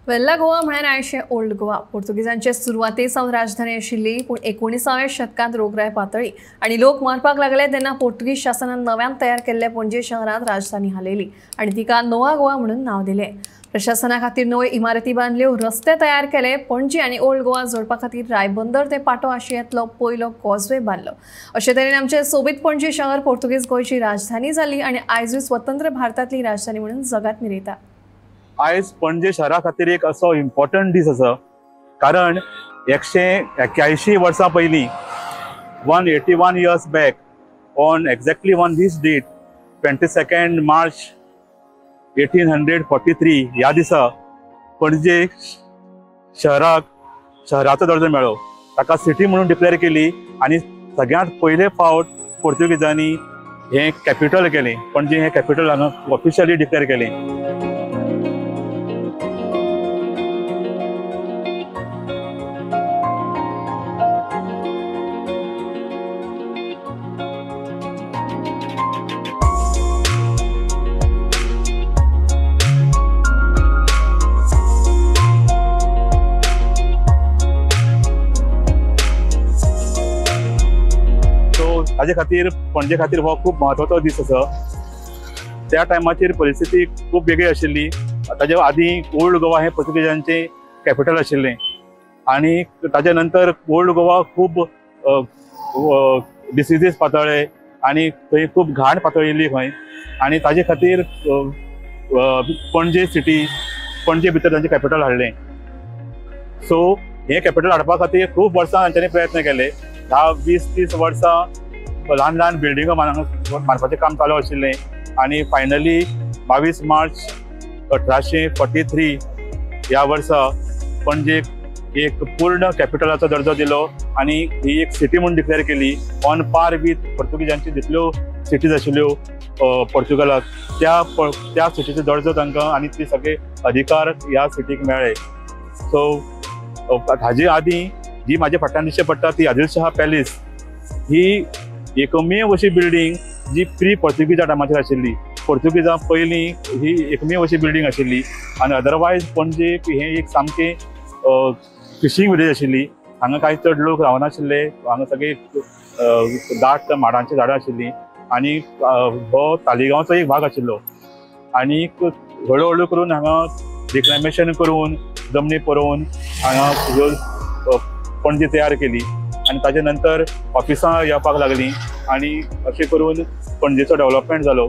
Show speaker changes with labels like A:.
A: वेल्हा गोवा म्हळ्यार आयशें ओल्ड गोवा पोर्तुगीजांचे सुरवाते सावन राजधानी आशिल्ली, पूण 19व्या शतकांत रोगराय पातळी आनी लोक मारपाक लागले तेन्ना पोर्तुगीज शासनान नव्यान तयार केल्ले पणजे शहरांत राजधानी हालयली आनी तिका नोवा गोवा म्हणून नांव दिलें। प्रशासना खातीर नव्यो इमारती बांदल्यो, रस्ते तयार केले, पणजी आनी ओल्ड गोवा जोडपा खातीर रायबंदर ते पाटो आशियांतलो पयलो कॉजवे बांदलो। अशे तरेन आमचें सोबीत पणजी शहर पोर्तुगीज गोंयची राजधानी जाली आनी आयजूय स्वतंत्र भारतांतली राजधानी म्हणून जगात मिरयता।
B: आज पणजे शहरा खातीर एक असो इम्पॉर्टंट दीस आसा, कारण 181 वर्सां पयलीं 181 years back on exactly on this date 22nd March 1843 ह्या दिसा पणजे शहराचो दर्जो मेळ्ळो। ताका सिटी म्हणून डिक्लेअर केली आनी सगळ्यांत पयले फावट पोर्तुगीजांनी हे कॅपिटल केलें। पणजे हे कॅपिटल हांगा ऑफिशियली डिक्लेअर केलें। ताजे खातीर पणजे खातीर हो खूब महत्वाचो दीस आसा। त्या टायमाचेर परिस्थिती खूब वेगळी आशिल्ली। ताजे आदीं ओल्ड गोवा हे पोर्तुगीजांचे कॅपिटल आशिल्लें आनी ताजे नंतर ओल्ड गोवा खूब डिसिजीस पातळ्ळे आनी थंय खूब घाण पातळिल्ली खंय, आनी ताजे खातीर पणजे भितर तांचें कॅपिटल हाडलें। सो हे कॅपिटल हाडपा खातीर खूब वर्सां तांच्यांनी प्रयत्न केले। 10-20-30 वर्सां ल्हान ल्हान बिल्डिंगो बांदपाचें काम चालू आशिल्लें आनी फायनली 22 मार्च 1843 ह्या वर्सा पणजेक एक पूर्ण कॅपिटलाचो दर्जो दिलो आनी ही एक सिटी म्हणून डिक्लेअर केली, ऑन पार विथ पोर्तुगीजांची जितल्यो सिटीज आशिल्ल्यो पोर्तुगालाक त्या सिटीचो दर्जो तांकां आनी ती सगळे अधिकार ह्या सिटीक मेळ्ळे। सो हाजे आदीं जी म्हाज्या फाटल्यान दिश्टी पडटा ती आदिलशाह पॅलेस, ही एकमेव अशी बिल्डींग जी प्री पोर्तुगीजा टायमाचेर आशिल्ली। पोर्तुगीजां पयलीं ही एकमेव अशी बिल्डींग आशिल्ली आनी अदरवायज पणजे हे एक सामकें फिशींग विलेज आशिल्ली। हांगा कांय चड लोक रावनाशिल्ले, हांगा सगळे दाट माडांची झाडां आशिल्लीं आनी हो तालिगांवचो एक भाग आशिल्लो। आनी हळू हळू करून हांगा रिक्लेमेशन करून जमनी परोवन हांगा पणजे तयार केली आनी ताजे नंतर ऑफिसां येवपाक लागलीं आनी अशें करून पणजेचो डेव्हलपमेंट जालो।